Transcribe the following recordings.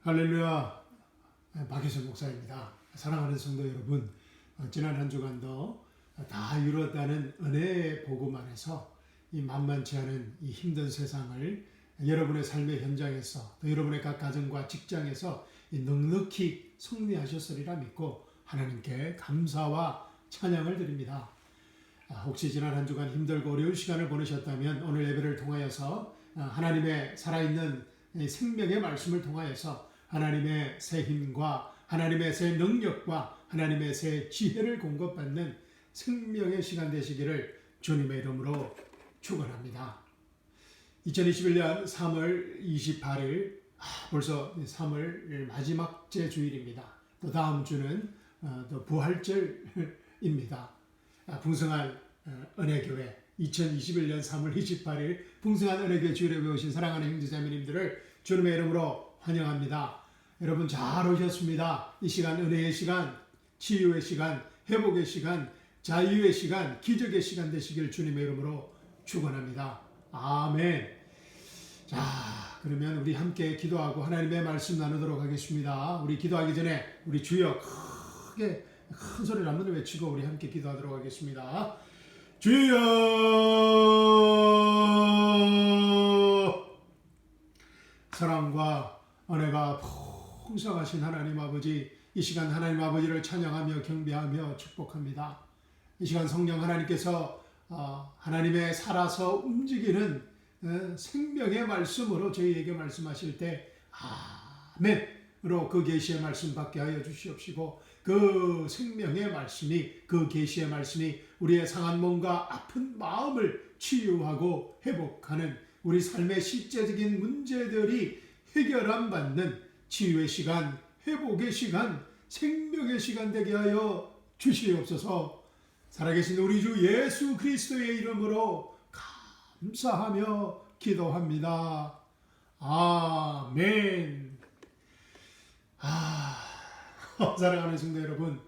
할렐루야, 박혜선 목사입니다. 사랑하는 성도 여러분, 지난 한 주간도 다 이루었다는 은혜의 복음 안에서 이 만만치 않은 이 힘든 세상을 여러분의 삶의 현장에서 또 여러분의 각 가정과 직장에서 넉넉히 승리하셨으리라 믿고 하나님께 감사와 찬양을 드립니다. 혹시 지난 한 주간 힘들고 어려운 시간을 보내셨다면 오늘 예배를 통하여서 하나님의 살아있는 생명의 말씀을 통하여서 하나님의 새 힘과 하나님의 새 능력과 하나님의 새 지혜를 공급받는 생명의 시간 되시기를 주님의 이름으로 축원합니다. 2021년 3월 28일 벌써 3월 마지막째 주일입니다. 또 다음 주는 또 부활절입니다. 풍성한 은혜교회 2021년 3월 28일 풍성한 은혜교회 주일에 오신 사랑하는 형제자매님들을 주님의 이름으로 환영합니다. 여러분 잘 오셨습니다. 이 시간 은혜의 시간, 치유의 시간, 회복의 시간, 자유의 시간, 기적의 시간 되시길 주님의 이름으로 축원합니다. 아멘. 자, 그러면 우리 함께 기도하고 하나님의 말씀 나누도록 하겠습니다. 우리 기도하기 전에 우리 주여 크게 큰 소리를 한번 외치고 우리 함께 기도하도록 하겠습니다. 주여, 사랑과 은혜가 풍성하신 하나님 아버지, 이 시간 하나님 아버지를 찬양하며 경배하며 축복합니다. 이 시간 성령 하나님께서 하나님의 살아서 움직이는 생명의 말씀으로 저희에게 말씀하실 때 아멘으로 그 계시의 말씀 받게 하여 주시옵시고, 그 생명의 말씀이, 그 계시의 말씀이 우리의 상한 몸과 아픈 마음을 치유하고 회복하는 우리 삶의 실제적인 문제들이 해결함 받는 치유의 시간, 회복의 시간, 생명의 시간 되게 하여 주시옵소서. 살아계신 우리 주 예수 그리스도의 이름으로 감사하며 기도합니다. 아멘. 사랑하는 성도 여러분,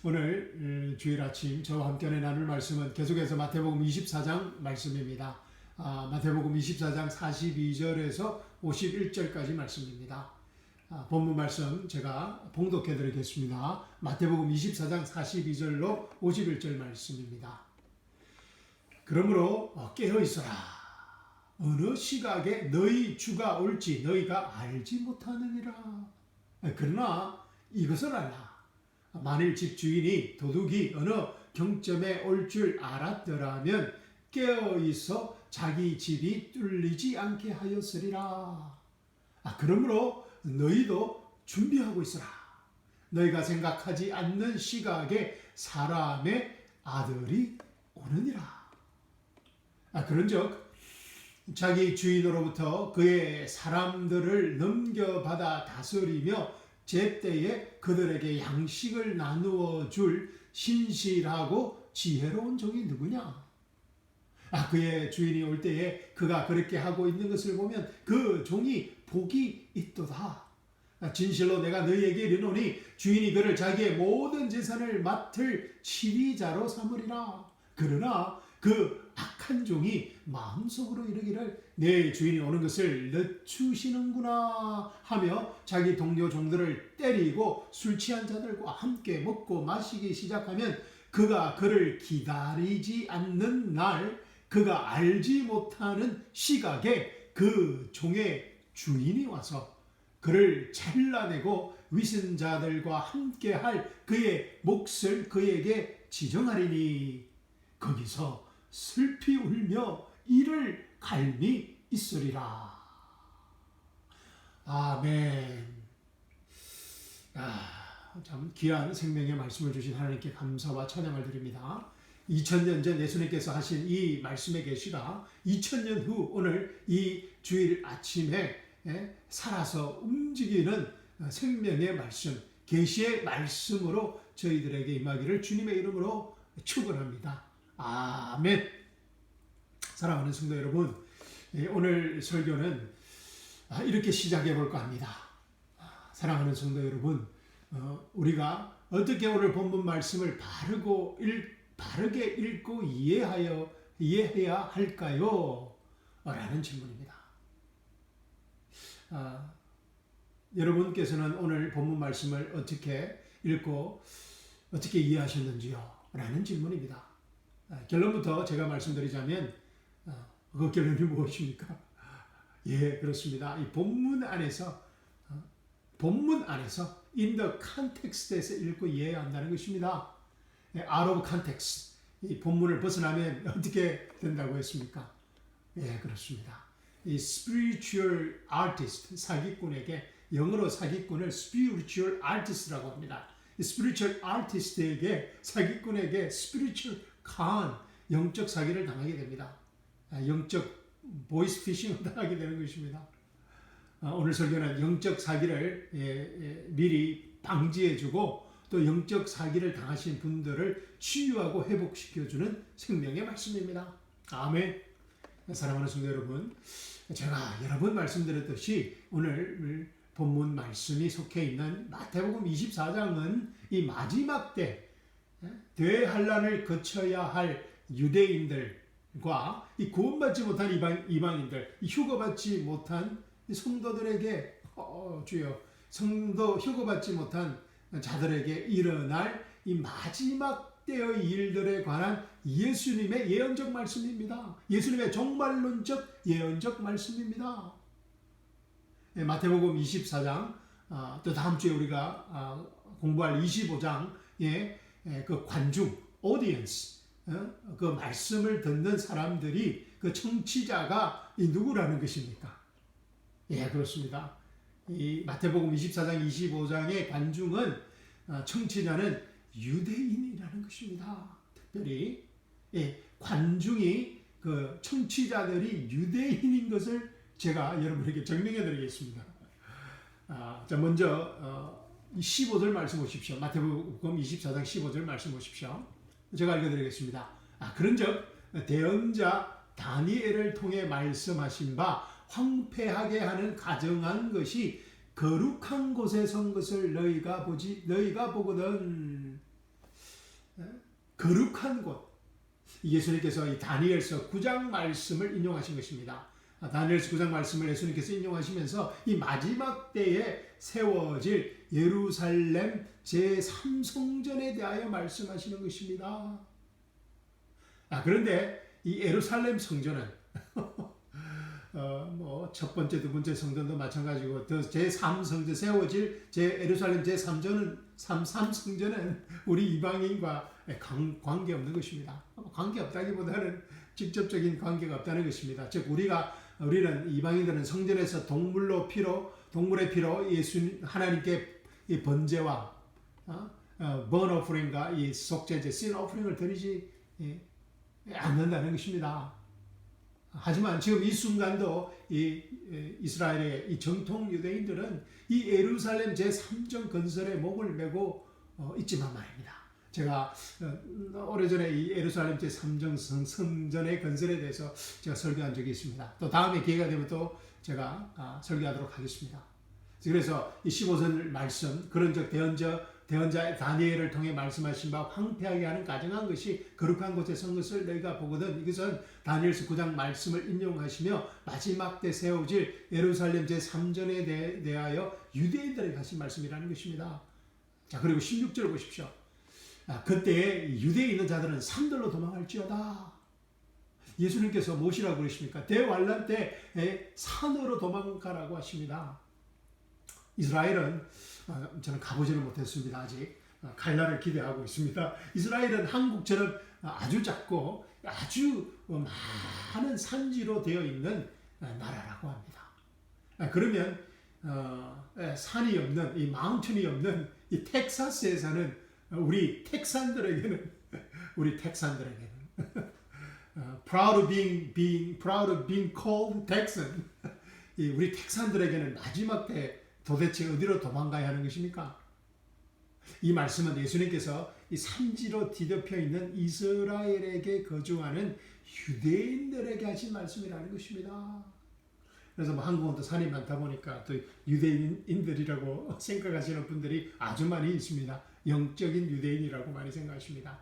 오늘 주일 아침 저와 함께 나눌 말씀은 계속해서 마태복음 24장 말씀입니다. 마태복음 24장 42절에서 51절까지 말씀입니다. 본문 말씀 제가 봉독해 드리겠습니다. 마태복음 24장 42절로 51절 말씀입니다. 그러므로 깨어 있어라. 어느 시각에 너희 주가 올지 너희가 알지 못하느니라. 그러나 이것을 알라. 만일 집주인이 도둑이 어느 경점에 올 줄 알았더라면 깨어 있어 자기 집이 뚫리지 않게 하였으리라. 그러므로 너희도 준비하고 있어라. 너희가 생각하지 않는 시각에 사람의 아들이 오느니라. 그런즉 자기 주인으로부터 그의 사람들을 넘겨받아 다스리며 제때에 그들에게 양식을 나누어 줄 신실하고 지혜로운 종이 누구냐? 그의 주인이 올 때에 그가 그렇게 하고 있는 것을 보면 그 종이 복이 있도다. 진실로 내가 너희에게 이르노니 주인이 그를 자기의 모든 재산을 맡을 치리자로 삼으리라. 그러나 그 악한 종이 마음속으로 이르기를 내 주인이 오는 것을 늦추시는구나 하며 자기 동료 종들을 때리고 술 취한 자들과 함께 먹고 마시기 시작하면 그가 그를 기다리지 않는 날 그가 알지 못하는 시각에 그 종의 주인이 와서 그를 잘라내고 위선자들과 함께할 그의 몫을 그에게 지정하리니 거기서 슬피 울며 이를 갈미 있으리라. 아멘. 참 귀한 생명의 말씀을 주신 하나님께 감사와 찬양을 드립니다. 2000년 전 예수님께서 하신 이 말씀의 계시가 2000년 후 오늘 이 주일 아침에 살아서 움직이는 생명의 말씀, 계시의 말씀으로 저희들에게 임하기를 주님의 이름으로 축원합니다. 아멘. 사랑하는 성도 여러분, 오늘 설교는 이렇게 시작해 볼까 합니다. 사랑하는 성도 여러분, 우리가 어떻게 오늘 본문 말씀을 바르게 읽고 이해해야 할까요? 라는 질문입니다. 여러분께서는 오늘 본문 말씀을 어떻게 읽고 어떻게 이해하셨는지요? 라는 질문입니다. 결론부터 제가 말씀드리자면 그 결론이 무엇입니까? 예, 그렇습니다. 이 본문 안에서 in the context에서 읽고 이해해야 한다는 것입니다. out of context. 이 본문을 벗어나면 어떻게 된다고 했습니까? 예, 그렇습니다. 이 spiritual artist, 사기꾼에게, 영어로 사기꾼을 spiritual artist라고 합니다. 이 spiritual artist에게, 사기꾼에게 spiritual con, 영적 사기를 당하게 됩니다. 영적 보이스 피싱을 당하게 되는 것입니다. 오늘 설교는 영적 사기를 미리 방지해주고 또 영적 사기를 당하신 분들을 치유하고 회복시켜주는 생명의 말씀입니다. 아멘. 사랑하는 성도 여러분, 제가 여러 번 말씀드렸듯이 오늘 본문 말씀이 속해 있는 마태복음 24장은 이 마지막 때 대환란을 거쳐야 할 유대인들과 이 구원받지 못한 이방인들, 이 휴거받지 못한 성도들에게 주여, 성도 휴거받지 못한 자들에게 일어날 이 마지막 때의 일들에 관한 예수님의 예언적 말씀입니다. 예수님의 종말론적 예언적 말씀입니다. 마태복음 24장, 또 다음 주에 우리가 공부할 25장의 그 관중, audience, 그 말씀을 듣는 사람들이, 그 청취자가 누구라는 것입니까? 예, 그렇습니다. 이 마태복음 24장, 25장의 관중은, 청취자는 유대인이라는 것입니다. 특별히 관중이, 그 청취자들이 유대인인 것을 제가 여러분에게 증명해 드리겠습니다. 자, 먼저 15절 말씀 보십시오. 마태복음 24장 15절 말씀 보십시오. 제가 읽어드리겠습니다. 그런즉 대언자 다니엘을 통해 말씀하신 바 황폐하게 하는 가정한 것이 거룩한 곳에 선 것을 너희가 보거든. 거룩한 곳. 예수님께서 이 다니엘서 9장 말씀을 인용하신 것입니다. 다니엘서 9장 말씀을 예수님께서 인용하시면서 이 마지막 때에 세워질 예루살렘 제3성전에 대하여 말씀하시는 것입니다. 그런데 이 예루살렘 성전은 첫 번째, 두 번째 성전도 마찬가지고 제3성전 세워질 예루살렘 제3성전은 우리 이방인과 관계없는 것입니다. 관계없다기보다는 직접적인 관계가 없다는 것입니다. 즉 우리는 이방인들은 성전에서 동물의 피로 하나님께 이 번제와 burnt offering과 이 속죄제 sin offering을 드리지 않는다는 것입니다. 하지만 지금 이 순간도 이 이스라엘의 이 정통 유대인들은 이 예루살렘 제3정 건설에 목을 메고 있지만 말입니다. 제가 오래전에 이 예루살렘 제3정 성전의 건설에 대해서 제가 설교한 적이 있습니다. 또 다음에 기회가 되면 또 제가 설교하도록 하겠습니다. 그래서 이 15절 말씀, 그런즉 대언자 다니엘을 통해 말씀하신 바 황폐하게 하는 가정한 것이 거룩한 곳에 선 것을 너희가 보거든. 이것은 다니엘서 9장 말씀을 인용하시며 마지막 때 세워질 예루살렘 제3전에 대하여 유대인들에게 하신 말씀이라는 것입니다. 자, 그리고 16절 보십시오. 그때에 유대에 있는 자들은 산들로 도망할지어다. 예수님께서 무엇이라고 그러십니까? 대환란 때에 산으로 도망가라고 하십니다. 이스라엘은, 저는 가보지는 못했습니다. 아직 갈 날을 기대하고 있습니다. 이스라엘은 한국처럼 아주 작고 아주 많은 산지로 되어 있는 나라라고 합니다. 그러면 산이 없는, 이 마운틴이 없는 이 텍사스에 사는 우리 텍산들에게는 proud of being called Texan. 우리 텍산들에게는 마지막 때 도대체 어디로 도망가야 하는 것입니까? 이 말씀은 예수님께서 이 산지로 뒤덮여 있는 이스라엘에게 거주하는 유대인들에게 하신 말씀이라는 것입니다. 그래서 한국은 또 산이 많다 보니까 또 유대인들이라고 생각하시는 분들이 아주 많이 있습니다. 영적인 유대인이라고 많이 생각하십니다.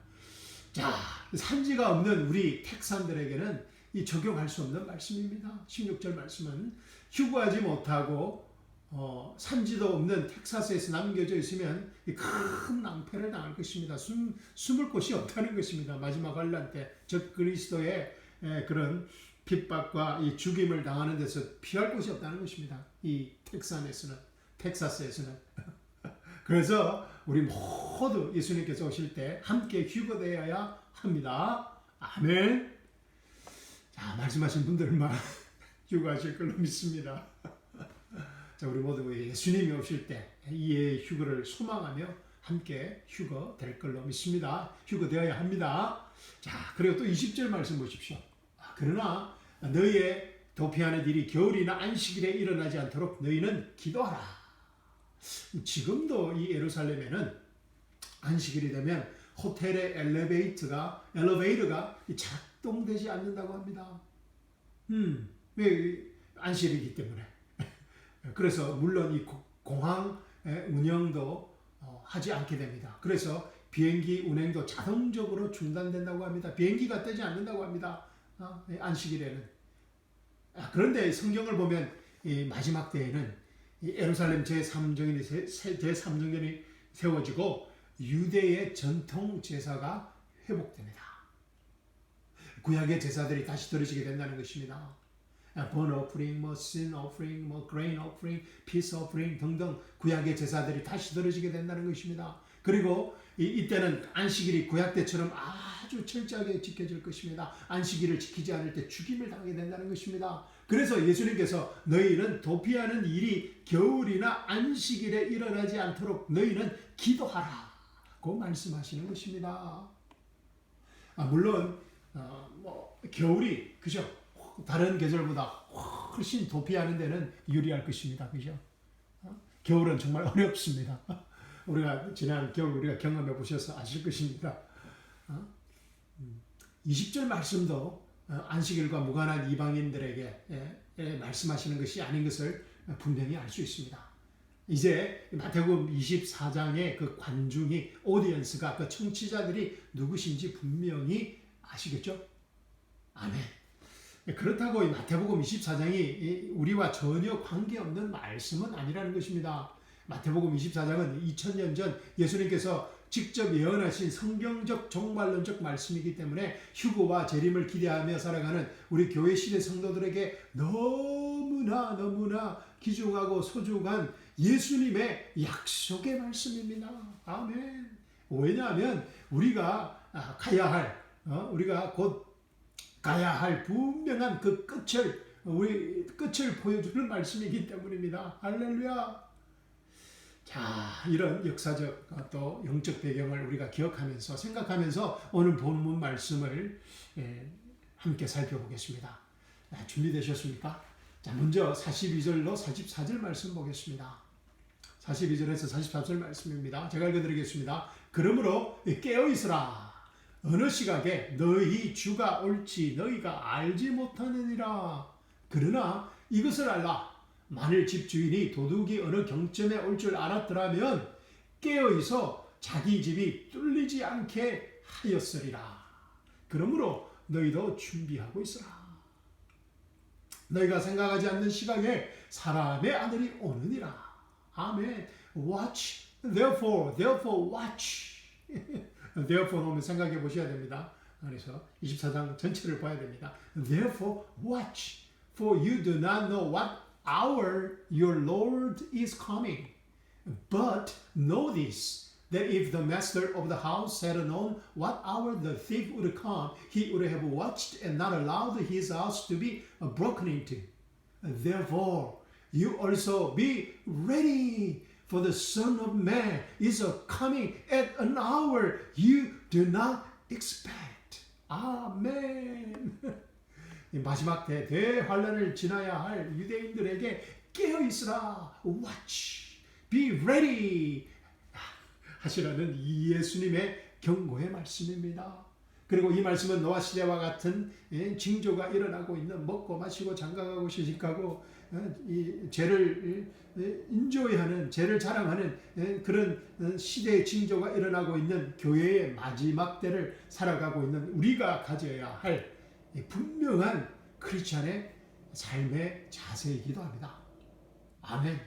자, 산지가 없는 우리 텍산들에게는 이 적용할 수 없는 말씀입니다. 16절 말씀은 휴거하지 못하고 산지도 없는 텍사스에서 남겨져 있으면 큰 낭패를 당할 것입니다. 숨을 곳이 없다는 것입니다. 마지막 환란 때 적 그리스도의 그런 핍박과 이 죽임을 당하는 데서 피할 곳이 없다는 것입니다. 이 텍사스에서는. 그래서 우리 모두 예수님께서 오실 때 함께 휴거되어야 합니다. 아멘. 자, 말씀하신 분들만 휴거하실 걸로 믿습니다. 자, 우리 모두 예수님이 오실 때 이의 휴거를 소망하며 함께 휴거될 걸로 믿습니다. 휴거되어야 합니다. 자, 그리고 또 20절 말씀 보십시오. 그러나 너희의 도피하는 일이 겨울이나 안식일에 일어나지 않도록 너희는 기도하라. 지금도 이 예루살렘에는 안식일이 되면 호텔의 엘리베이터가 작동되지 않는다고 합니다. 왜? 안식일이기 때문에. 그래서 물론 이 공항 운영도 하지 않게 됩니다. 그래서 비행기 운행도 자동적으로 중단된다고 합니다. 비행기가 뜨지 않는다고 합니다. 안식일에는. 그런데 성경을 보면 이 마지막 때에는 이 예루살렘 제3정연이 세워지고 유대의 전통 제사가 회복됩니다. 구약의 제사들이 다시 들어지게 된다는 것입니다. burnt offering, sin offering, grain offering, peace offering 등등 구약의 제사들이 다시 들어지게 된다는 것입니다. 그리고 이때는 안식일이 구약 때처럼 아주 철저하게 지켜질 것입니다. 안식일을 지키지 않을 때 죽임을 당하게 된다는 것입니다. 그래서 예수님께서 너희는 도피하는 일이 겨울이나 안식일에 일어나지 않도록 너희는 기도하라고 말씀하시는 것입니다. 물론 겨울이 그죠? 다른 계절보다 훨씬 도피하는 데는 유리할 것입니다. 그죠? 겨울은 정말 어렵습니다. 우리가 지난 겨울 우리가 경험해 보셔서 아실 것입니다. 20절 말씀도 안식일과 무관한 이방인들에게 말씀하시는 것이 아닌 것을 분명히 알 수 있습니다. 이제 마태복음 24장의 그 관중이 오디언스가 그 청취자들이 누구신지 분명히 아시겠죠? 아멘. 그렇다고 이 마태복음 24장이 우리와 전혀 관계없는 말씀은 아니라는 것입니다. 마태복음 24장은 2000년 전 예수님께서 직접 예언하신 성경적 종말론적 말씀이기 때문에 휴거와 재림을 기대하며 살아가는 우리 교회 시대 성도들에게 너무나 귀중하고 소중한 예수님의 약속의 말씀입니다. 아멘. 왜냐하면 우리가 우리가 곧 가야 할 분명한 그 우리 끝을 보여주는 말씀이기 때문입니다. 할렐루야. 자, 이런 역사적 또 영적 배경을 우리가 기억하면서 생각하면서 오늘 본문 말씀을 함께 살펴보겠습니다. 준비되셨습니까? 자, 먼저 42절로 44절 말씀 보겠습니다. 42절에서 44절 말씀입니다. 제가 읽어드리겠습니다. 그러므로 깨어있으라. 어느 시각에 너희 주가 올지 너희가 알지 못하느니라. 그러나 이것을 알라. 만일 집주인이 도둑이 어느 경점에 올 줄 알았더라면 깨어있어 자기 집이 뚫리지 않게 하였으리라. 그러므로 너희도 준비하고 있으라. 너희가 생각하지 않는 시각에 사람의 아들이 오느니라. 아멘. Watch. Therefore watch. Therefore 오면 생각해 보셔야 됩니다. 그래서 24장 전체를 봐야 됩니다. Therefore watch. For you do not know what hour your Lord is coming. But know this, that if the master of the house had known what hour the thief would come, he would have watched and not allowed his house to be broken into. Therefore, you also be ready, for the Son of Man is coming at an hour you do not expect. 아멘. 마지막 대환란을 지나야 할 유대인들에게 깨어있으라. Watch, be ready 하시라는 예수님의 경고의 말씀입니다. 그리고 이 말씀은 노아 시대와 같은 징조가 일어나고 있는 먹고 마시고 장가가고 시집가고 이 죄를 인조이하는 죄를 자랑하는 그런 시대의 징조가 일어나고 있는 교회의 마지막 때를 살아가고 있는 우리가 가져야 할 분명한 크리스찬의 삶의 자세이기도 합니다. 아멘.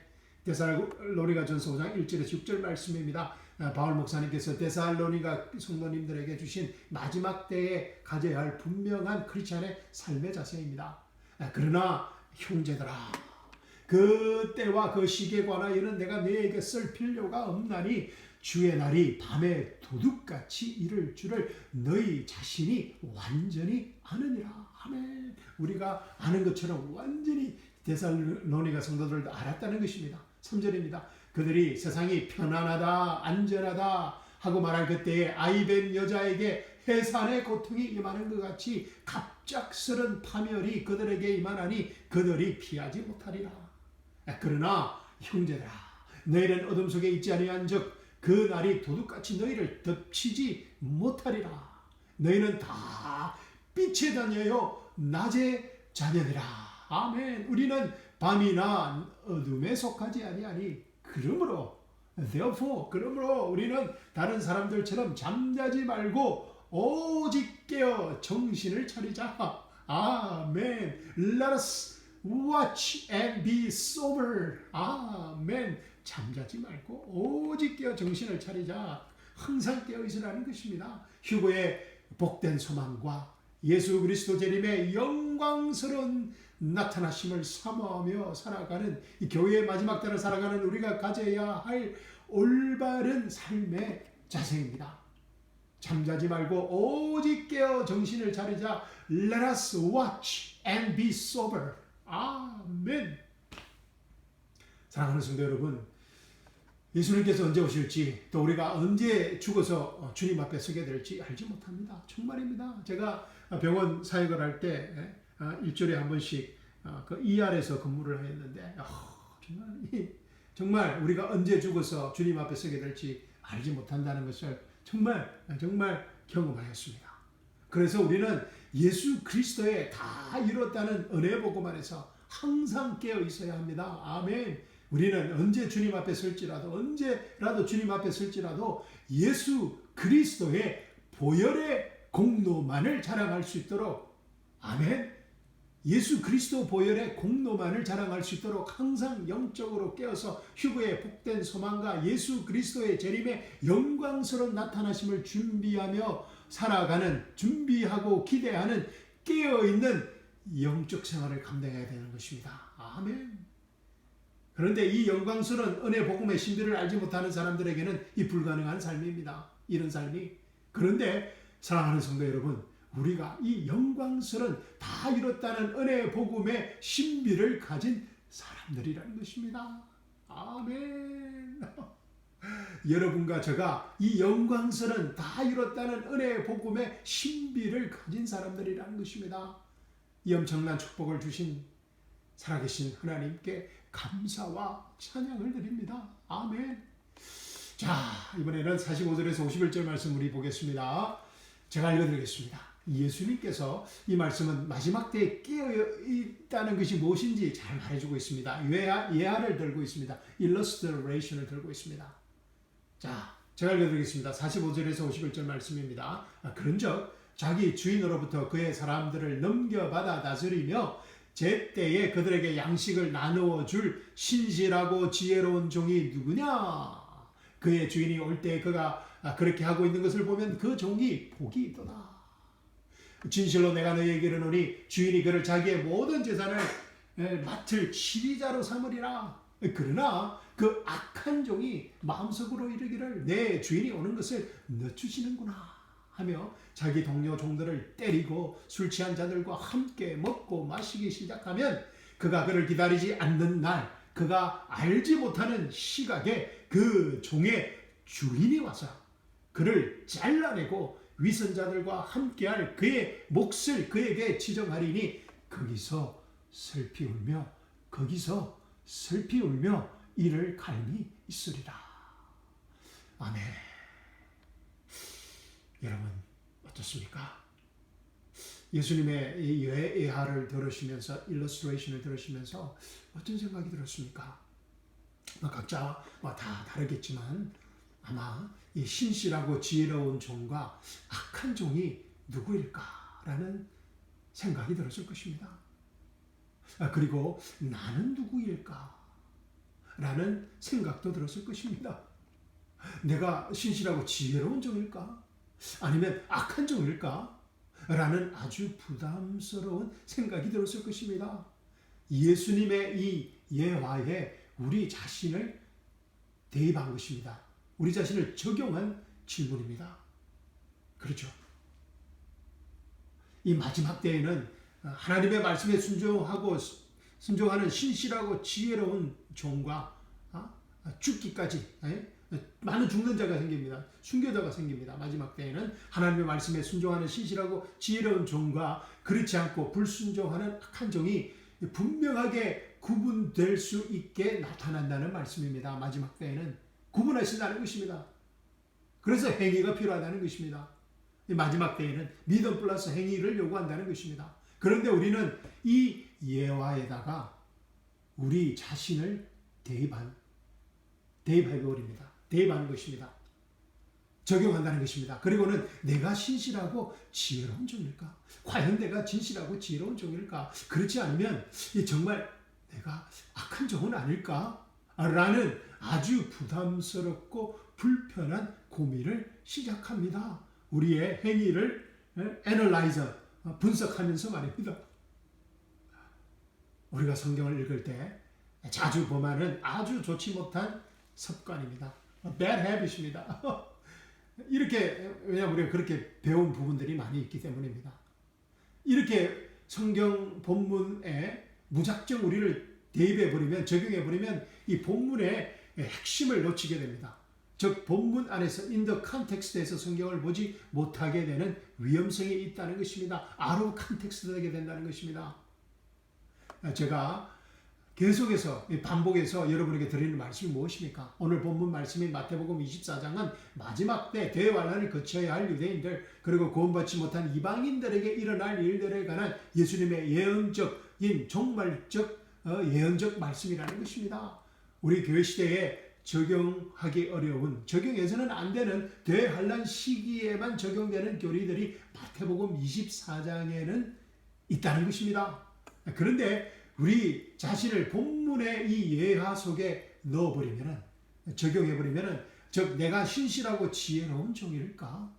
데살로니가 전서 5장 1절에서 6절 말씀입니다. 바울 목사님께서 데살로니가 성도님들에게 주신 마지막 때에 가져야 할 분명한 크리스찬의 삶의 자세입니다. 그러나 형제들아, 그 때와 그 시기에 관하여는 내가 너에게 쓸 필요가 없나니 주의 날이 밤에 도둑같이 이를 줄을 너희 자신이 완전히 아느니라. 아멘. 우리가 아는 것처럼 완전히 데살로니가 성도들도 알았다는 것입니다. 3절입니다. 그들이 세상이 편안하다, 안전하다 하고 말할 그때에 아이벤 여자에게 해산의 고통이 임하는 것 같이 갑작스런 파멸이 그들에게 임하나니 그들이 피하지 못하리라. 그러나 형제들아, 너희는 어둠 속에 있지 아니한즉 그 날이 도둑같이 너희를 덮치지 못하리라. 너희는 다 빛에 다녀요 낮의 자녀들아. 아멘. 우리는 밤이나 어둠에 속하지 아니하니 그러므로 우리는 다른 사람들처럼 잠자지 말고 오직 깨어 정신을 차리자. 아멘. Let us watch and be sober. 아멘. 잠자지 말고 오직 깨어 정신을 차리자. 항상 깨어 있으라는 것입니다. 휴거의 복된 소망과 예수 그리스도 재림의 영광스러운 나타나심을 사모하며 살아가는 이 교회의 마지막 때를 살아가는 우리가 가져야 할 올바른 삶의 자세입니다. 잠자지 말고 오직 깨어 정신을 차리자. Let us watch and be sober. 아멘. 사랑하는 성도 여러분, 예수님께서 언제 오실지, 또 우리가 언제 죽어서 주님 앞에 서게 될지 알지 못합니다. 정말입니다. 제가 병원 사역을 할 때 일주일에 한 번씩 그 ER에서 근무를 했는데 정말 우리가 언제 죽어서 주님 앞에 서게 될지 알지 못한다는 것을 정말 경험하였습니다. 그래서 우리는 예수 그리스도에 다 이뤘다는 은혜 복음 안에서 항상 깨어 있어야 합니다. 아멘. 우리는 언제 주님 앞에 설지라도, 언제라도 주님 앞에 설지라도 예수 그리스도의 보혈의 공로만을 자랑할 수 있도록, 아멘. 예수 그리스도 보혈의 공로만을 자랑할 수 있도록 항상 영적으로 깨어서 휴거의 복된 소망과 예수 그리스도의 재림의 영광스러운 나타나심을 준비하며 살아가는, 준비하고 기대하는 깨어있는 영적 생활을 감당해야 되는 것입니다. 아멘. 그런데 이 영광스러운 은혜 복음의 신비를 알지 못하는 사람들에게는 이 불가능한 삶입니다. 이런 삶이. 그런데 사랑하는 성도 여러분, 우리가 이 영광스러운 다 이뤘다는 은혜 복음의 신비를 가진 사람들이라는 것입니다. 아멘. 여러분과 제가 이 영광스러운 다 이뤘다는 은혜 복음의 신비를 가진 사람들이라는 것입니다. 이 엄청난 축복을 주신 살아계신 하나님께 감사와 찬양을 드립니다. 아멘. 자, 이번에는 45절에서 51절 말씀 우리 보겠습니다. 제가 읽어드리겠습니다. 예수님께서 이 말씀은 마지막 때에 깨어있다는 것이 무엇인지 잘 말해주고 있습니다. 예화를 들고 있습니다. illustration을 들고 있습니다. 자, 제가 읽어드리겠습니다. 45절에서 51절 말씀입니다. 그런즉 자기 주인으로부터 그의 사람들을 넘겨받아 다스리며 제때에 그들에게 양식을 나누어 줄 신실하고 지혜로운 종이 누구냐? 그의 주인이 올 때 그가 그렇게 하고 있는 것을 보면 그 종이 복이 있도다. 진실로 내가 너희에게 이르노니 주인이 그를 자기의 모든 재산을 맡을 지휘자로 삼으리라. 그러나 그 악한 종이 마음속으로 이르기를 내 주인이 오는 것을 늦추시는구나 하며 자기 동료 종들을 때리고 술 취한 자들과 함께 먹고 마시기 시작하면 그가 그를 기다리지 않는 날, 그가 알지 못하는 시각에 그 종의 주인이 와서 그를 잘라내고 위선자들과 함께할 그의 몫을 그에게 지정하리니 거기서 슬피 울며 이를 갈미 있으리라. 아멘. 여러분 어떻습니까? 예수님의 이 예화를 들으시면서, 일러스트레이션을 들으시면서 어떤 생각이 들었습니까? 각자 다 다르겠지만 아마 이 신실하고 지혜로운 종과 악한 종이 누구일까라는 생각이 들었을 것입니다. 그리고 나는 누구일까? 라는 생각도 들었을 것입니다. 내가 신실하고 지혜로운 종일까? 아니면 악한 종일까? 라는 아주 부담스러운 생각이 들었을 것입니다. 예수님의 이 예화에 우리 자신을 대입한 것입니다. 우리 자신을 적용한 질문입니다. 그렇죠. 이 마지막 때에는 하나님의 말씀에 순종하는 신실하고 지혜로운 종과 죽기까지 많은 죽는 자가 생깁니다. 순교자가 생깁니다. 마지막 때에는 하나님의 말씀에 순종하는 신실하고 지혜로운 종과 그렇지 않고 불순종하는 악한 종이 분명하게 구분될 수 있게 나타난다는 말씀입니다. 마지막 때에는 구분하신다는 것입니다. 그래서 행위가 필요하다는 것입니다. 마지막 때에는 믿음 플러스 행위를 요구한다는 것입니다. 그런데 우리는 이 예화에다가 우리 자신을 대입해버립니다. 대입하는 것입니다. 적용한다는 것입니다. 그리고는 내가 신실하고 지혜로운 종일까? 과연 내가 진실하고 지혜로운 종일까? 그렇지 않으면 정말 내가 악한 종은 아닐까? 라는 아주 부담스럽고 불편한 고민을 시작합니다. 우리의 행위를 애널라이저, 분석하면서 말입니다. 우리가 성경을 읽을 때 자주 범하는 아주 좋지 못한 습관입니다. bad habit입니다. 왜냐하면 우리가 그렇게 배운 부분들이 많이 있기 때문입니다. 이렇게 성경 본문에 무작정 우리를 대입해버리면, 적용해버리면 이 본문의 핵심을 놓치게 됩니다. 즉 본문 안에서 in the context에서 성경을 보지 못하게 되는 위험성이 있다는 것입니다. out of context 되게 된다는 것입니다. 제가 계속해서 반복해서 여러분에게 드리는 말씀이 무엇입니까? 오늘 본문 말씀인 마태복음 24장은 마지막 때 대환란을 거쳐야 할 유대인들 그리고 구원받지 못한 이방인들에게 일어날 일들에 관한 예수님의 예언적인 종말적 예언적 말씀이라는 것입니다. 우리 교회 시대에 적용하기 어려운, 적용해서는 안 되는 대환란 시기에만 적용되는 교리들이 마태복음 24장에는 있다는 것입니다. 그런데 우리 자신을 본문의 이 예화 속에 넣어버리면, 적용해버리면, 즉 내가 신실하고 지혜로운 종일까?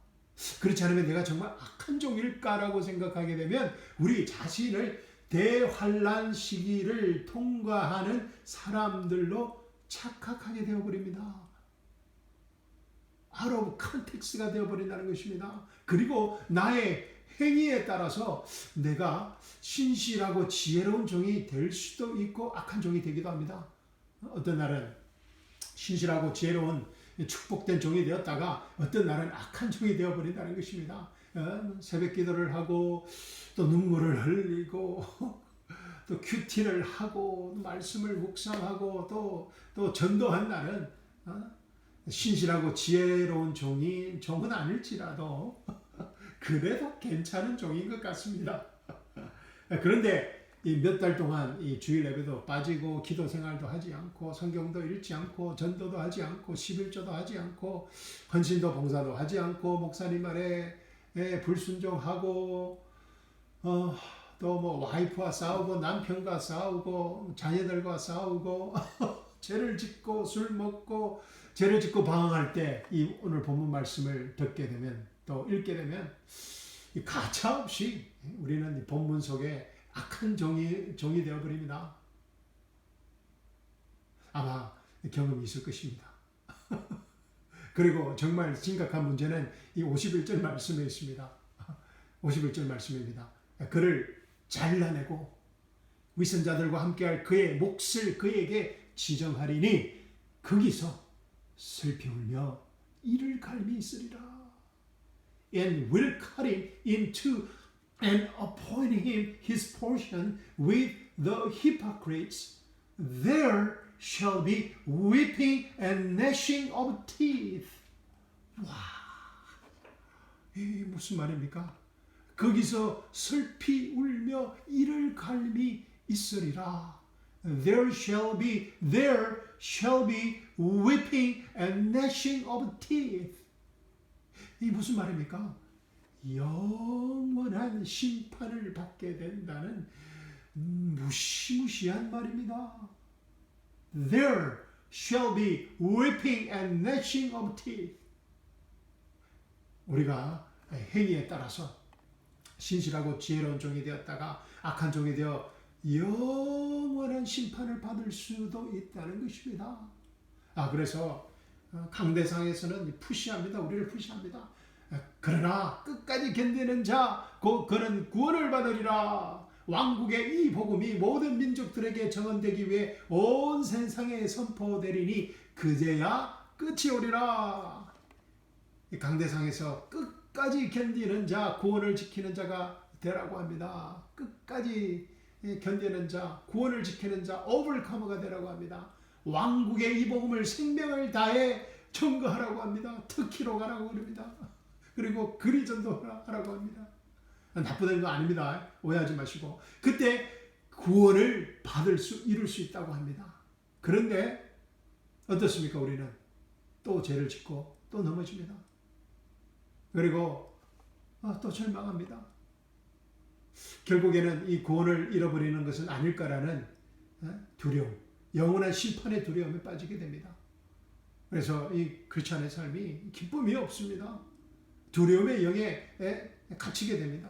그렇지 않으면 내가 정말 악한 종일까라고 생각하게 되면 우리 자신을 대환란 시기를 통과하는 사람들로 착각하게 되어버립니다. out of context가 되어버린다는 것입니다. 그리고 나의 행위에 따라서 내가 신실하고 지혜로운 종이 될 수도 있고 악한 종이 되기도 합니다. 어떤 날은 신실하고 지혜로운 축복된 종이 되었다가 어떤 날은 악한 종이 되어버린다는 것입니다. 새벽 기도를 하고 또 눈물을 흘리고 또 큐티를 하고 말씀을 묵상하고 또 전도한 날은 신실하고 지혜로운 종은 아닐지라도 그래도 괜찮은 종인 것 같습니다. 그런데 몇 달 동안 이 주일 예배도 빠지고 기도 생활도 하지 않고 성경도 읽지 않고 전도도 하지 않고 11조도 하지 않고 헌신도 봉사도 하지 않고 목사님 말에 불순종하고 또 뭐 와이프와 싸우고 남편과 싸우고 자녀들과 싸우고 죄를 짓고 술 먹고 죄를 짓고 방황할 때 이 오늘 본문 말씀을 듣게 되면 또 읽게 되면 가차없이 우리는 이 본문 속에 악한 종이 되어버립니다. 아마 경험이 있을 것입니다. 그리고 정말 심각한 문제는 이 51절 말씀에 있습니다. 51절 말씀입니다. 그를 잘라내고 위선자들과 함께할 그의 몫을 그에게 지정하리니 거기서 슬피 울며 이를 갈미 있으리라. And will cut him in two and appoint him his portion with the hypocrites. There shall be weeping and gnashing of teeth. 와, 이 무슨 말입니까? 거기서 슬피 울며 이를 갈미 있으리라. There shall be weeping and gnashing of teeth. 이 무슨 말입니까? 영원한 심판을 받게 된다는 무시무시한 말입니다. There shall be weeping and gnashing of teeth. 우리가 행위에 따라서 신실하고 지혜로운 종이 되었다가 악한 종이 되어 영원한 심판을 받을 수도 있다는 것입니다. 그래서 강대상에서는 푸시합니다. 우리를 푸시합니다. 그러나 끝까지 견디는 자, 곧 그는 구원을 받으리라. 왕국의 이 복음이 모든 민족들에게 정언되기 위해 온 세상에 선포되리니 그제야 끝이 오리라. 강대상에서 끝까지 견디는 자, 구원을 지키는 자가 되라고 합니다. 끝까지 견디는 자, 구원을 지키는 자, 오버커머가 되라고 합니다. 왕국의 이 복음을 생명을 다해 전거하라고 합니다. 터키로 가라고 그럽니다. 그리고 그리 전도하라고 합니다. 나쁘다는 거 아닙니다. 오해하지 마시고. 그때 구원을 이룰 수 있다고 합니다. 그런데 어떻습니까? 우리는 또 죄를 짓고 또 넘어집니다. 그리고 또 절망합니다. 결국에는 이 구원을 잃어버리는 것은 아닐까라는 두려움, 영원한 심판의 두려움에 빠지게 됩니다. 그래서 이 크리스찬의 삶이 기쁨이 없습니다. 두려움의 영에 갇히게 됩니다.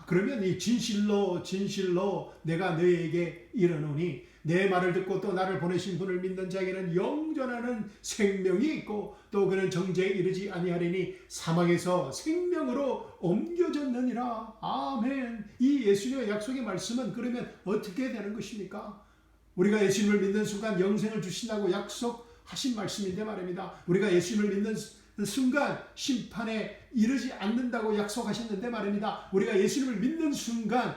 그러면 이 진실로 내가 너희에게 이르노니 내 말을 듣고 또 나를 보내신 분을 믿는 자에게는 영존하는 생명이 있고 또 그는 정죄에 이르지 아니하리니 사망에서 생명으로 옮겨졌느니라. 아멘. 이 예수님의 약속의 말씀은 그러면 어떻게 되는 것입니까? 우리가 예수님을 믿는 순간 영생을 주신다고 약속하신 말씀인데 말입니다. 우리가 예수님을 믿는 순간 심판에 이르지 않는다고 약속하셨는데 말입니다. 우리가 예수님을 믿는 순간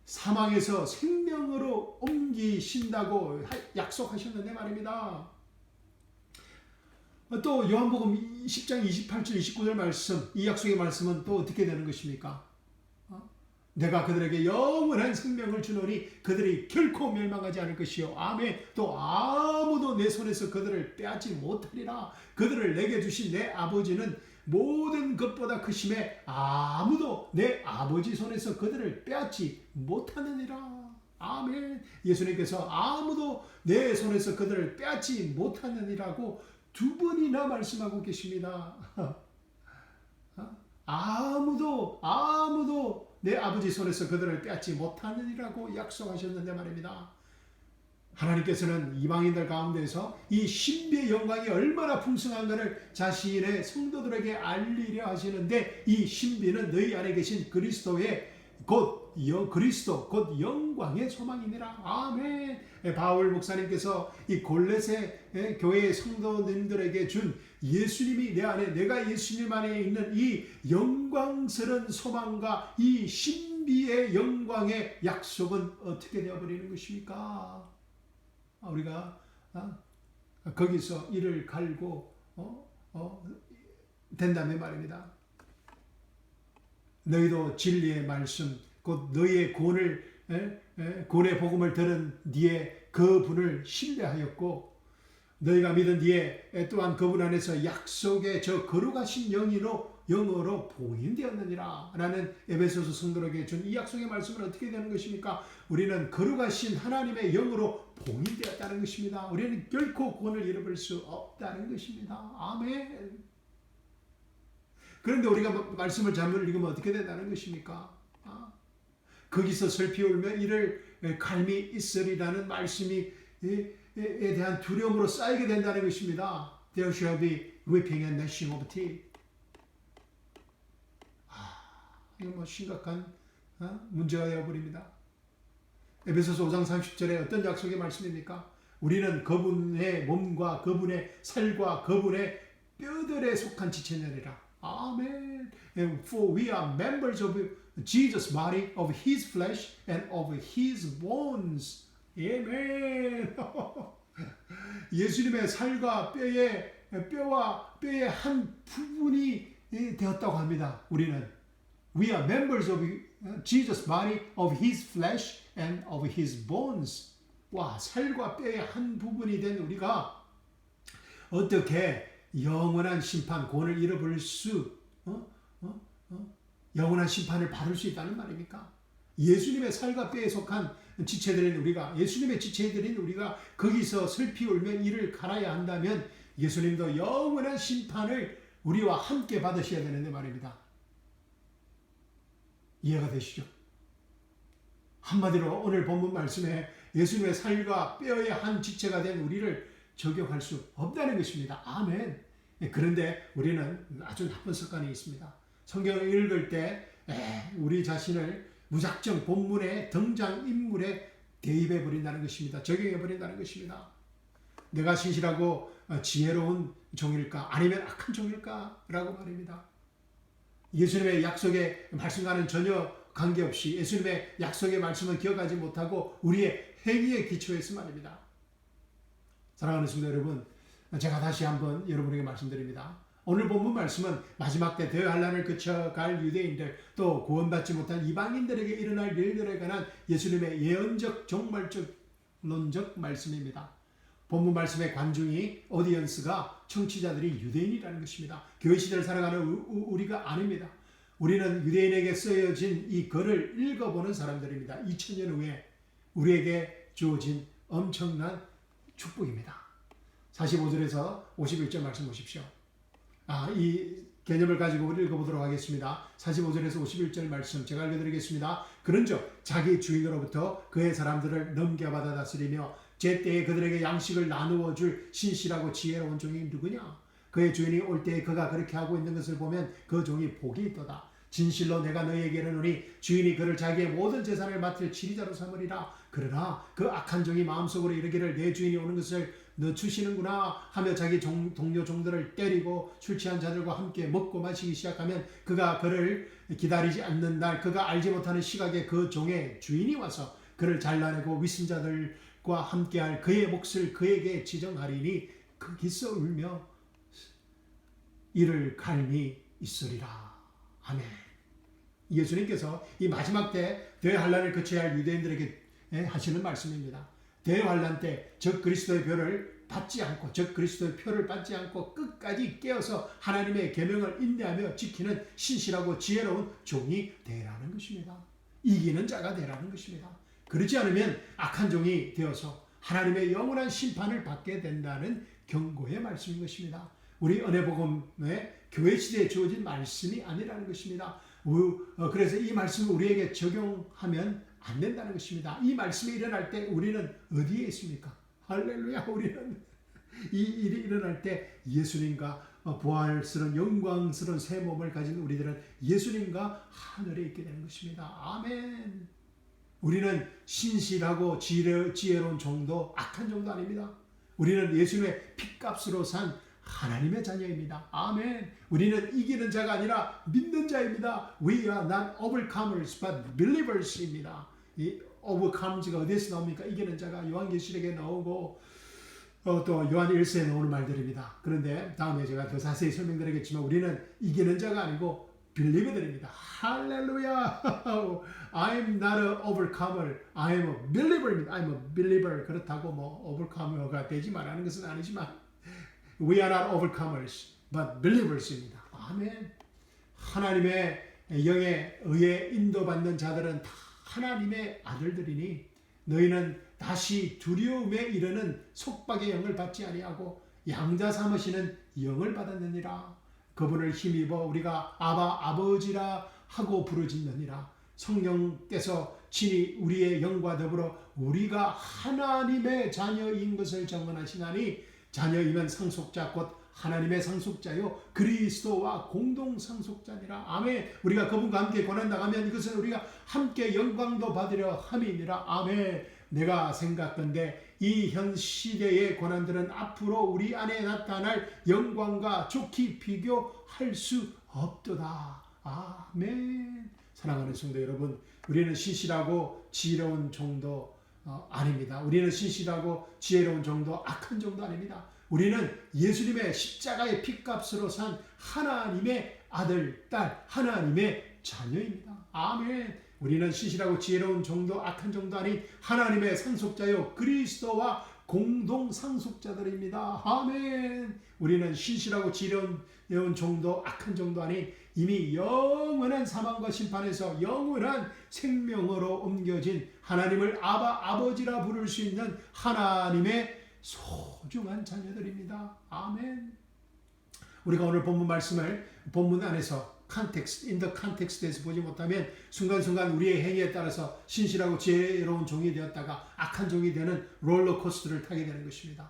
사망에서 생명으로 옮기신다고 약속하셨는데 말입니다. 또 요한복음 10장 28절 29절 말씀, 이 약속의 말씀은 또 어떻게 되는 것입니까? 내가 그들에게 영원한 생명을 주노니 그들이 결코 멸망하지 않을 것이요. 아멘. 또 아무도 내 손에서 그들을 빼앗지 못하리라. 그들을 내게 주신 내 아버지는 모든 것보다 크심에 아무도 내 아버지 손에서 그들을 빼앗지 못하느니라. 아멘. 예수님께서 아무도 내 손에서 그들을 빼앗지 못하느니라고 두 번이나 말씀하고 계십니다. 아무도 내 아버지 손에서 그들을 빼앗지 못하느니라고 약속하셨는데 말입니다. 하나님께서는 이방인들 가운데서 이 신비의 영광이 얼마나 풍성한 것을 자신의 성도들에게 알리려 하시는데 이 신비는 너희 안에 계신 그리스도의 곧 영광의 소망이니라. 아멘. 바울 목사님께서 이 골로새 교회의 성도님들에게 준 예수님이 내 안에, 내가 예수님 안에 있는 이 영광스러운 소망과 이 신비의 영광의 약속은 어떻게 되어버리는 것입니까? 우리가 거기서 이를 갈고 된다면 말입니다. 너희도 진리의 말씀, 곧 너희의 구원의 복음을 들은 뒤에 그분을 신뢰하였고 너희가 믿은 뒤에 또한 그분 안에서 약속의 저 거룩하신 영으로 봉인되었느니라 라는 에베소서 성도에게 준 이 약속의 말씀은 어떻게 되는 것입니까? 우리는 거룩하신 하나님의 영으로 봉인되었다는 것입니다. 우리는 결코 구원을 잃어버릴 수 없다는 것입니다. 아멘. 그런데 우리가 말씀을 잘못 읽으면 어떻게 된다는 것입니까? 거기서 슬피 울며 이를 갈미 있으리라는 말씀에 대한 두려움으로 쌓이게 된다는 것입니다. There shall be weeping and gnashing of teeth. 이거 심각한 문제가 되어버립니다. 에베소서 5장 30절에 어떤 약속의 말씀입니까? 우리는 그분의 몸과 그분의 살과 그분의 뼈들에 속한 지체들이라. 아멘. For we are members of Jesus' body, of His flesh, and of His bones. 아멘. 예수님의 살과 뼈와 뼈의 한 부분이 되었다고 합니다. 우리는 we are members of Jesus' body, of His flesh, and of His bones. 와, 살과 뼈의 한 부분이 된 우리가 어떻게 영원한 심판, 구원을 잃어버릴 수, 영원한 심판을 받을 수 있다는 말입니까? 예수님의 살과 뼈에 속한 지체들인 우리가, 예수님의 지체들인 우리가 거기서 슬피 울며 이를 갈아야 한다면 예수님도 영원한 심판을 우리와 함께 받으셔야 되는데 말입니다. 이해가 되시죠? 한마디로 오늘 본문 말씀에 예수님의 살과 뼈의 한 지체가 된 우리를 적용할 수 없다는 것입니다. 아멘. 그런데 우리는 아주 나쁜 습관이 있습니다. 성경을 읽을 때 우리 자신을 무작정 본문의 등장인물에 대입해 버린다는 것입니다. 적용해 버린다는 것입니다. 내가 신실하고 지혜로운 종일까? 아니면 악한 종일까? 라고 말입니다. 예수님의 약속의 말씀과는 전혀 관계없이 예수님의 약속의 말씀을 기억하지 못하고 우리의 행위에 기초해서 말입니다. 사랑하는 성도 여러분, 제가 다시 한번 여러분에게 말씀드립니다. 오늘 본문 말씀은 마지막 때 대환란을 거쳐갈 유대인들 또 구원받지 못한 이방인들에게 일어날 일들에 관한 예수님의 예언적 종말론적 말씀입니다. 본문 말씀의 관중이 오디언스가 청취자들이 유대인이라는 것입니다. 교회 시대를 살아가는 우리가 아닙니다. 우리는 유대인에게 쓰여진 이 글을 읽어보는 사람들입니다. 2000년 후에 우리에게 주어진 엄청난 축복입니다. 45절에서 51절 말씀 보십시오. 이 개념을 가지고 읽어보도록 하겠습니다. 45절에서 51절 말씀 제가 읽어드리겠습니다. 그런즉 자기 주인으로부터 그의 사람들을 넘겨받아 다스리며 제때에 그들에게 양식을 나누어 줄 신실하고 지혜로운 종이 누구냐? 그의 주인이 올 때에 그가 그렇게 하고 있는 것을 보면 그 종이 복이 있도다. 진실로 내가 너희에게 이르노니 주인이 그를 자기의 모든 재산을 맡을 지리자로 삼으리라. 그러나 그 악한 종이 마음속으로 이르기를 내 주인이 오는 것을 늦추시는구나 하며 자기 동료 종들을 때리고 술 취한 자들과 함께 먹고 마시기 시작하면 그가 그를 기다리지 않는 날 그가 알지 못하는 시각에 그 종의 주인이 와서 그를 잘라내고 위선자들과 함께할 그의 몫을 그에게 지정하리니 거기서 울며 이를 갈미 있으리라. 아멘. 예수님께서 이 마지막 때 대환란을 거쳐야 할 유대인들에게 하시는 말씀입니다. 대환란 때 적 그리스도의 표를 받지 않고 적 그리스도의 표를 받지 않고 끝까지 깨어서 하나님의 계명을 인내하며 지키는 신실하고 지혜로운 종이 되라는 것입니다. 이기는 자가 되라는 것입니다. 그렇지 않으면 악한 종이 되어서 하나님의 영원한 심판을 받게 된다는 경고의 말씀인 것입니다. 우리 은혜복음의 교회 시대에 주어진 말씀이 아니라는 것입니다. 그래서 이 말씀을 우리에게 적용하면 안 된다는 것입니다. 이 말씀이 일어날 때 우리는 어디에 있습니까? 할렐루야. 우리는 이 일이 일어날 때 예수님과 부활스러운 영광스러운 새 몸을 가진 우리들은 예수님과 하늘에 있게 되는 것입니다. 아멘. 우리는 신실하고 지혜로운 종도 악한 종도 아닙니다. 우리는 예수님의 핏값으로 산 하나님의 자녀입니다. 아멘. 우리는 이기는 자가 아니라 믿는 자입니다. We are not overcomers but believers입니다. 이 overcomers가 어디에서 나옵니까? 이기는 자가 요한계시록에 나오고 또 요한 1서에 나오는 말들입니다. 그런데 다음에 제가 더 자세히 설명드리겠지만 우리는 이기는 자가 아니고 believer들입니다. 할렐루야. I'm not an overcomer. I'm a believer입니다. I'm a believer. 그렇다고 overcomer가 되지 말라는 것은 아니지만 We are not overcomers, but believers입니다. 아멘. 하나님의 영에 의해 인도받는 자들은 다 하나님의 아들들이니 너희는 다시 두려움에 이르는 속박의 영을 받지 아니하고 양자 삼으시는 영을 받았느니라. 그분을 힘입어 우리가 아바 아버지라 하고 부르짖느니라. 성령께서 친히 우리의 영과 더불어 우리가 하나님의 자녀인 것을 증언하시나니 자녀이면 상속자 곧 하나님의 상속자요 그리스도와 공동 상속자니라. 아멘. 우리가 그분과 함께 고난당하면 이것은 우리가 함께 영광도 받으려 함이니라. 아멘. 내가 생각건대 이 현 시대의 고난들은 앞으로 우리 안에 나타날 영광과 좋게 비교할 수 없도다. 아멘. 사랑하는 성도 여러분, 우리는 신실하고 지혜로운 종도 아닙니다. 우리는 신실하고 지혜로운 종도 악한 종도 아닙니다. 우리는 예수님의 십자가의 핏값으로 산 하나님의 아들, 딸, 하나님의 자녀입니다. 아멘. 우리는 신실하고 지혜로운 종도 악한 종도 아닌 하나님의 상속자요 그리스도와 공동 상속자들입니다. 아멘. 우리는 신실하고 지혜로운 종도 악한 종도 아닌 이미 영원한 사망과 심판에서 영원한 생명으로 옮겨진 하나님을 아버지라 부를 수 있는 하나님의 소중한 자녀들입니다. 아멘. 우리가 오늘 본문 말씀을 본문 안에서 in the context에서 보지 못하면 순간순간 우리의 행위에 따라서 신실하고 지혜로운 종이 되었다가 악한 종이 되는 롤러코스터를 타게 되는 것입니다.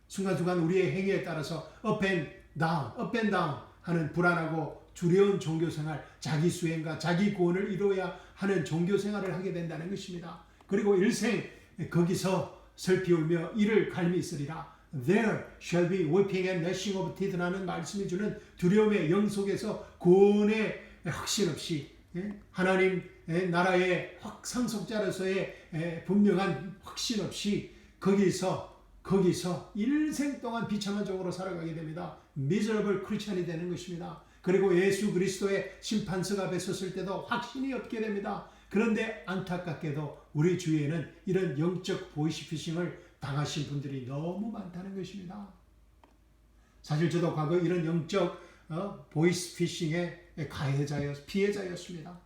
순간순간 우리의 행위에 따라서 up and down 하는 불안하고 두려운 종교생활, 자기 수행과 자기 구원을 이루어야 하는 종교생활을 하게 된다는 것입니다. 그리고 일생 거기서 슬피 울며 이를 갈미 있으리라. There shall be weeping and gnashing of teeth라는 말씀이 주는 두려움의 영 속에서 구원의 확신 없이 하나님 나라의 상속자로서의 분명한 확신 없이 거기서 일생 동안 비참한 종으로 살아가게 됩니다. miserable Christian이 되는 것입니다. 그리고 예수 그리스도의 심판석 앞에 섰을 때도 확신이 없게 됩니다. 그런데 안타깝게도 우리 주위에는 이런 영적 보이스피싱을 당하신 분들이 너무 많다는 것입니다. 사실 저도 과거 이런 영적 보이스피싱의 피해자였습니다.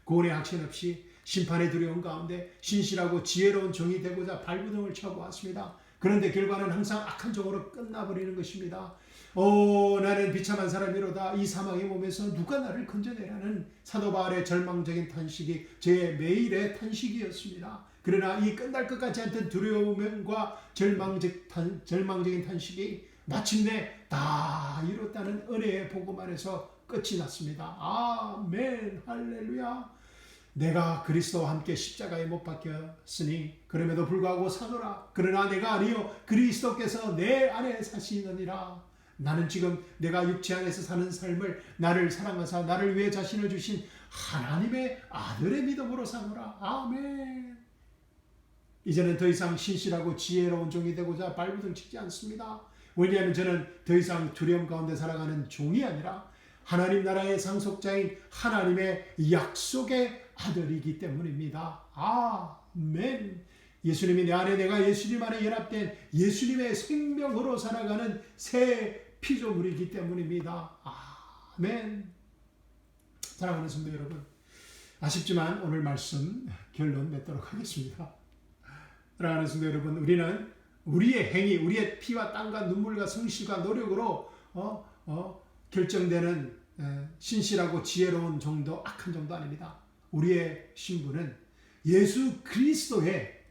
구원의 확신 없이 심판의 두려움 가운데 신실하고 지혜로운 종이 되고자 발버둥을 쳐보았습니다. 그런데 결과는 항상 악한 종으로 끝나버리는 것입니다. 나는 비참한 사람이로다. 이 사망의 몸에서 누가 나를 건져내라는 사도 바울의 절망적인 탄식이 제 매일의 탄식이었습니다. 그러나 이 끝날 것 같지 않던 두려움과 절망적인 탄식이 마침내 다 이뤘다는 은혜의 복음 안에서 끝이 났습니다. 아멘 할렐루야. 내가 그리스도와 함께 십자가에 못 박혔으니 그럼에도 불구하고 사노라. 그러나 내가 아니요 그리스도께서 내 안에 사시느니라. 나는 지금 내가 육체 안에서 사는 삶을 나를 사랑하사 나를 위해 자신을 주신 하나님의 아들의 믿음으로 사노라. 아멘. 이제는 더 이상 신실하고 지혜로운 종이 되고자 발버둥 치지 않습니다. 왜냐하면 저는 더 이상 두려움 가운데 살아가는 종이 아니라 하나님 나라의 상속자인 하나님의 약속의 아들이기 때문입니다. 아멘. 예수님이 내 안에 내가 예수님 안에 연합된 예수님의 생명으로 살아가는 새 피조물이기 때문입니다. 아멘. 사랑하는 성도 여러분, 아쉽지만 오늘 말씀 결론 맺도록 하겠습니다. 사랑하는 성도 여러분, 우리는 우리의 행위, 우리의 피와 땀과 눈물과 성실과 노력으로 결정되는 신실하고 지혜로운 정도, 악한 정도 아닙니다. 우리의 신분은 예수 그리스도의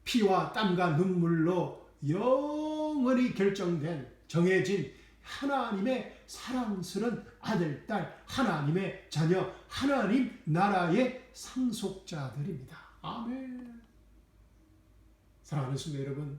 피와 땀과 눈물로 영원히 결정된, 정해진 하나님의 사랑스러운 아들, 딸, 하나님의 자녀, 하나님 나라의 상속자들입니다. 아멘. 사랑하는 성도 여러분,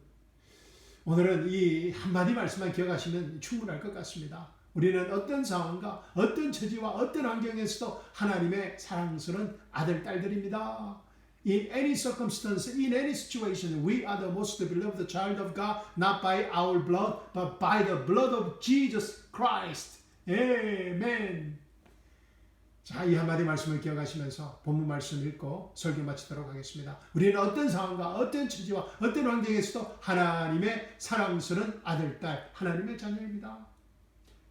오늘은 이 한마디 말씀만 기억하시면 충분할 것 같습니다. 우리는 어떤 상황과 어떤 처지와 어떤 환경에서도 하나님의 사랑스러운 아들, 딸들입니다. In any circumstance, in any situation, we are the most beloved child of God, not by our blood, but by the blood of Jesus Christ. 아멘. 자, 이 한마디 말씀을 기억하시면서 본문 말씀 읽고 설교 마치도록 하겠습니다. 우리는 어떤 상황과 어떤 처지와 어떤 환경에서도 하나님의 사랑스러운 아들, 딸, 하나님의 자녀입니다.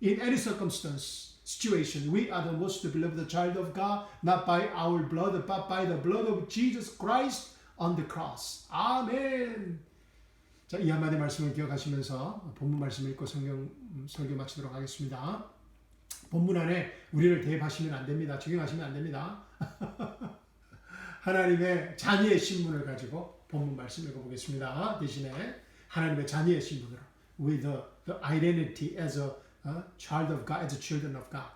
In any situation, we are the most beloved child of God, not by our blood, but by the blood of Jesus Christ on the cross. 아멘. 자, 이 한마디 말씀을 기억하시면서 본문 말씀 읽고 설교 마치도록 하겠습니다. 본문 안에 우리를 대입하시면 안 됩니다. 적용하시면 안 됩니다. 하나님의 자녀의 신분을 가지고 본문 말씀 읽어보겠습니다. 대신에 하나님의 자녀의 신분으로 with the identity as a child of God, as a children of God.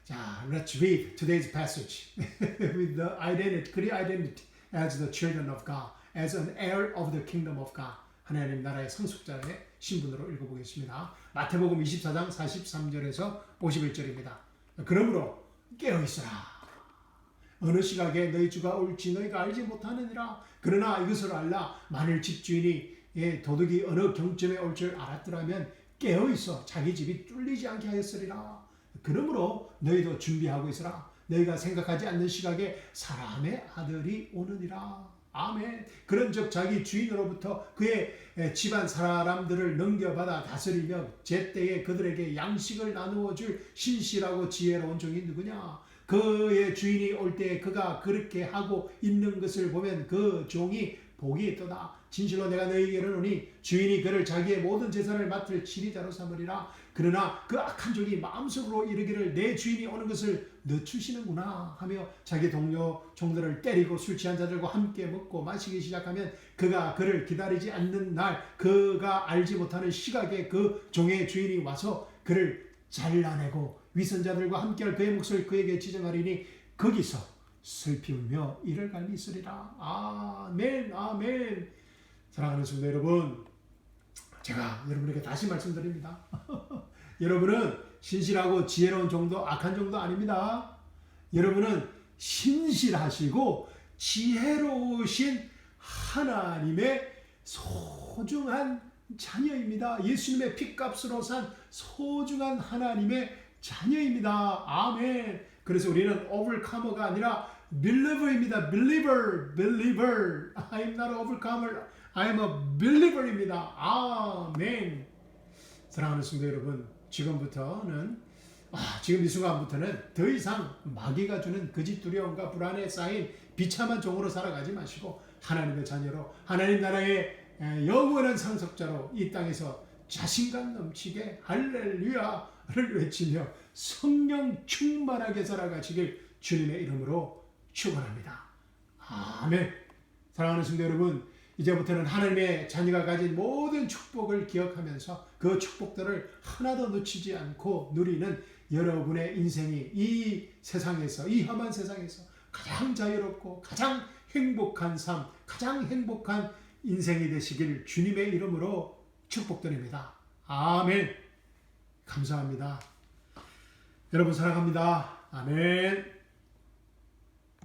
자, let's read today's passage with the identity, clear identity as the children of God, as an heir of the kingdom of God. 하나님 나라의 상속자의 신분으로 읽어보겠습니다. 마태복음 24장 43절에서 51절입니다. 그러므로 깨어있어라. 어느 시각에 너희 주가 올지 너희가 알지 못하느니라. 그러나 이것을 알라. 만일 집주인이 도둑이 어느 경점에 올 줄 알았더라면 깨어있어 자기 집이 뚫리지 않게 하였으리라. 그러므로 너희도 준비하고 있으라. 너희가 생각하지 않는 시각에 사람의 아들이 오느니라. 아멘. 그런즉 자기 주인으로부터 그의 집안 사람들을 넘겨받아 다스리며 제때에 그들에게 양식을 나누어 줄 신실하고 지혜로운 종이 누구냐? 그의 주인이 올 때 그가 그렇게 하고 있는 것을 보면 그 종이 복이 있도다. 진실로 내가 너희에게 이르노니 주인이 그를 자기의 모든 재산을 맡을 지리자로 삼으리라. 그러나 그 악한 종이 마음속으로 이르기를 내 주인이 오는 것을 늦추시는구나 하며 자기 동료 종들을 때리고 술 취한 자들과 함께 먹고 마시기 시작하면 그가 그를 기다리지 않는 날 그가 알지 못하는 시각에 그 종의 주인이 와서 그를 잘라내고 위선자들과 함께할 그의 몫을 그에게 지정하리니 거기서 슬피 울며 이를 갈미 있으리라. 아멘 아멘. 사랑하는 성도 여러분, 제가 여러분에게 다시 말씀드립니다. 여러분은 신실하고 지혜로운 종도 악한 종도 아닙니다. 여러분은 신실하시고 지혜로우신 하나님의 소중한 자녀입니다. 예수님의 핏값으로 산 소중한 하나님의 자녀입니다. 아멘. 그래서 우리는 overcomer가 아니라 believer입니다. believer. I'm not overcomer. I'm a believer입니다. 아멘. 사랑하는 성도 여러분, 지금부터는 지금 이 순간부터는 더 이상 마귀가 주는 거짓 두려움과 불안에 쌓인 비참한 종으로 살아가지 마시고 하나님의 자녀로 하나님 나라의 영원한 상속자로 이 땅에서 자신감 넘치게 할렐루야를 외치며 성령 충만하게 살아가시길 주님의 이름으로 축원합니다. 아멘. 사랑하는 성도 여러분, 이제부터는 하나님의 자녀가 가진 모든 축복을 기억하면서 그 축복들을 하나도 놓치지 않고 누리는 여러분의 인생이 이 세상에서, 이 험한 세상에서 가장 자유롭고 가장 행복한 삶, 가장 행복한 인생이 되시길 주님의 이름으로 축복드립니다. 아멘. 감사합니다. 여러분 사랑합니다. 아멘.